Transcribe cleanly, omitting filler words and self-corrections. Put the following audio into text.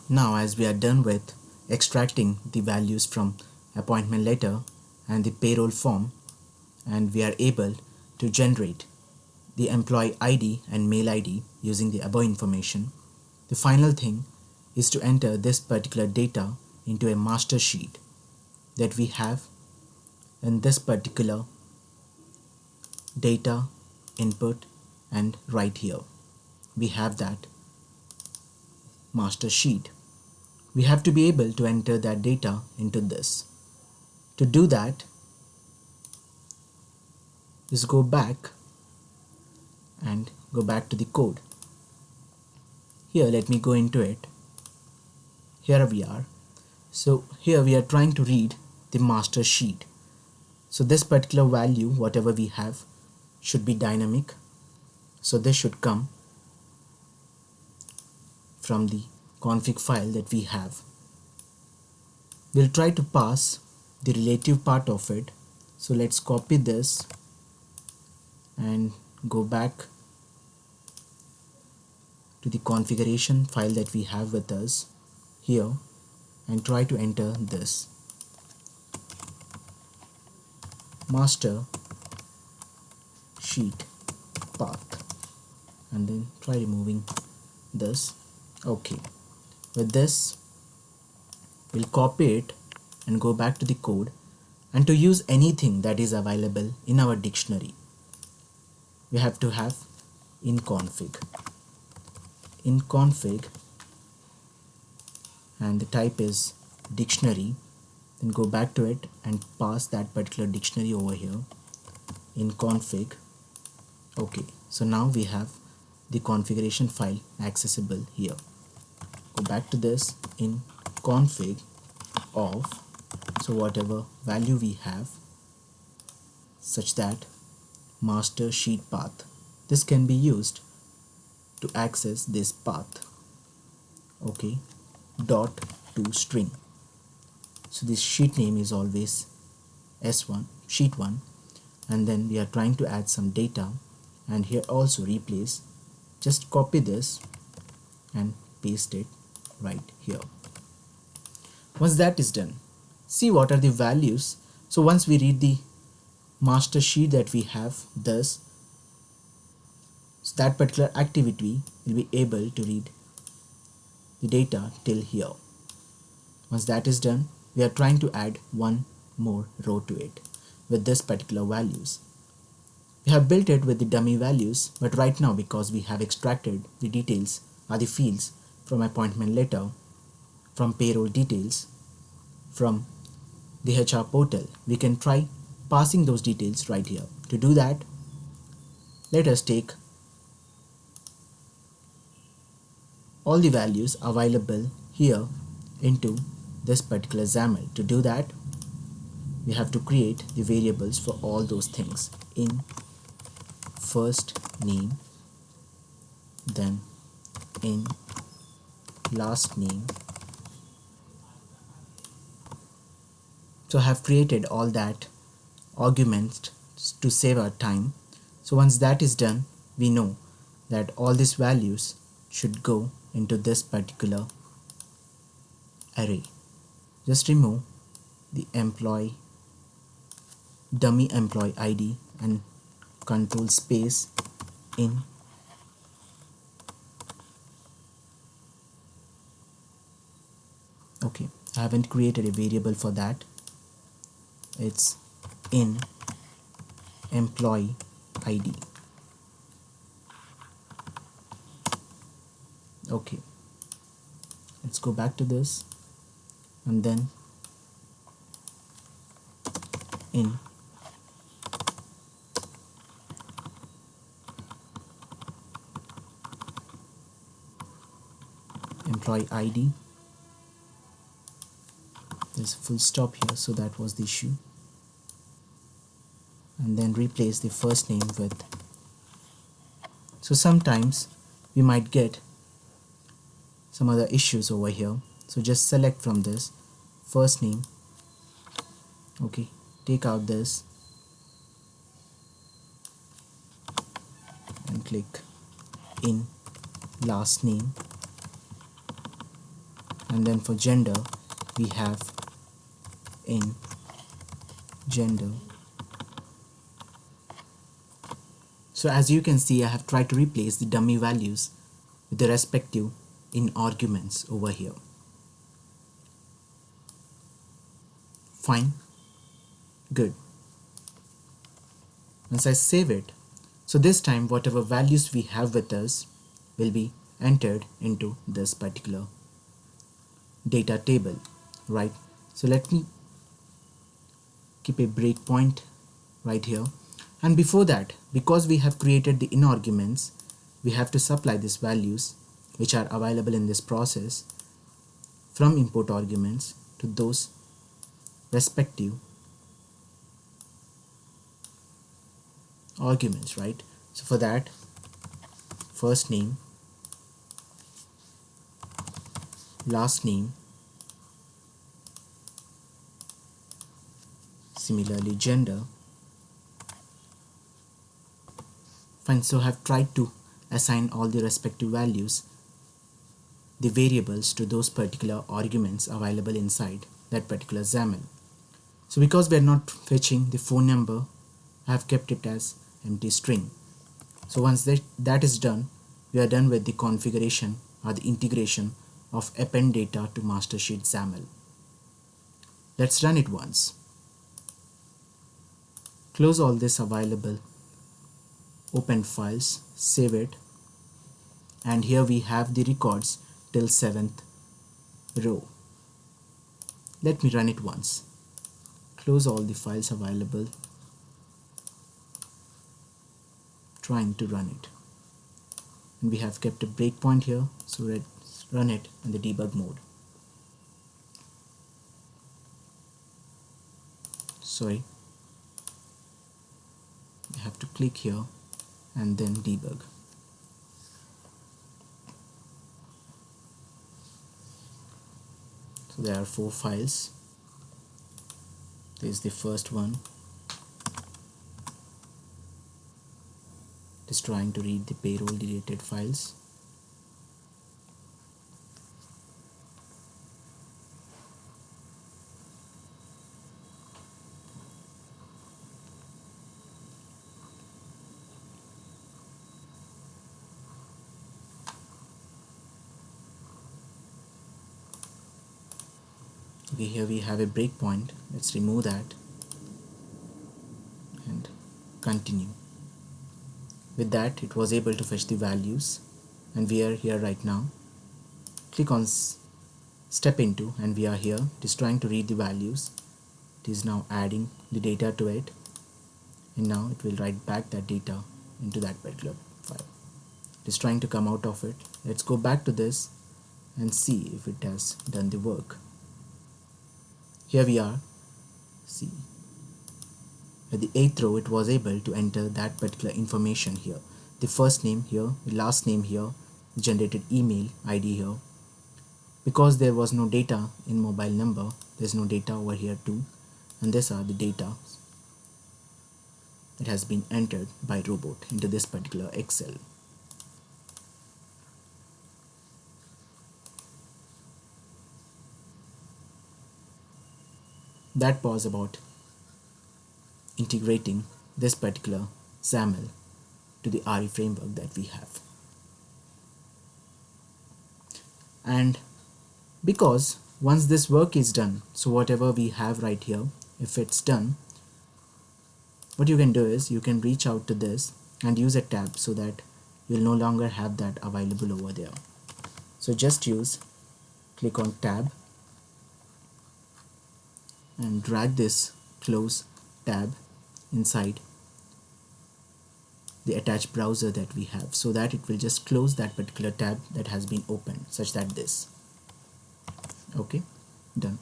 Now as we are done with extracting the values from appointment letter and the payroll form, and we are able to generate the employee ID and mail ID using the above information, the final thing is to enter this particular data into a master sheet that we have in this particular data input, and right here we have that master sheet. We have to be able to enter that data into this. To do that, just go back and go back to the code. Here let me go into it. Here we are. So here we are trying to read the master sheet. So this particular value, whatever we have, should be dynamic. So this should come from the config file that we have. We'll try to pass the relative part of it. So let's copy this and go back to the configuration file that we have with us here and try to enter this master sheet path and then try removing this. Okay, with this we'll copy it and go back to the code, and to use anything that is available in our dictionary we have to have in config, and the type is dictionary. Then go back to it and pass that particular dictionary over here in config. Okay, so now we have the configuration file accessible here. Go back to this in config of, so whatever value we have, such that master sheet path, this can be used to access this path. Okay, dot to string. So this sheet name is always S1, sheet 1, and then we are trying to add some data, and here also replace, just copy this and paste it right here. Once that is done, see what are the values. So once we read the master sheet that we have this, so that particular activity will be able to read the data till here. Once that is done, we are trying to add one more row to it with this particular values. We have built it with the dummy values, but right now because we have extracted the details or the fields from appointment letter, from payroll details, from the HR portal, we can try passing those details right here. To do that, let us take all the values available here into this particular XAML. To do that, we have to create the variables for all those things in first name, then in last name. So I have created all that arguments to save our time. So once that is done, we know that all these values should go into this particular array. Just remove the dummy employee ID and control space in. Okay, I haven't created a variable for that. It's in employee ID. Okay, let's go back to this and then in employee ID. There's a full stop here, so that was the issue. And then replace the first name with. So sometimes we might get some other issues over here. So just select from this first name. Okay, take out this and click in last name. and then for gender we have in gender. So as you can see, I have tried to replace the dummy values with the respective in arguments over here. Fine, good. Once I save it, so this time whatever values we have with us will be entered into this particular data table, right? So let me keep a breakpoint right here. And before that, because we have created the in arguments, we have to supply these values which are available in this process from import arguments to those respective arguments, right? So for that, first name, last name, similarly gender. Fine, so I have tried to assign all the respective values, the variables, to those particular arguments available inside that particular XAML. So because we are not fetching the phone number, I have kept it as empty string. So once that is done, we are done with the configuration or the integration of AppendDataToMasterSheet XAML. Let's run it once. Close all this available open files, save it, and here we have the records till 7th row. Let me run it once. Close all the files available, trying to run it, and we have kept a breakpoint here, so let's run it in the debug mode. Sorry, we have to click here and then debug. So there are 4 files. This is the first one. It is trying to read the payroll related files. Okay, here we have a breakpoint. Let's remove that and continue. With that, it was able to fetch the values, and we are here right now. Click on step into, and we are here. It is trying to read the values. It is now adding the data to it, and now it will write back that data into that particular file. It is trying to come out of it. Let's go back to this and see if it has done the work. Here we are. See, at the 8th row it was able to enter that particular information here. The first name here, the last name here, generated email ID here. Because there was no data in mobile number, there's no data over here too, and these are the data that has been entered by robot into this particular Excel. That was about integrating this particular XAML to the RE framework that we have. And because once this work is done, so whatever we have right here, if it's done, what you can do is you can reach out to this and use a tab so that you'll no longer have that available over there. So just click on tab and drag this close tab inside the attached browser that we have, so that it will just close that particular tab that has been opened, such that this. Okay, done.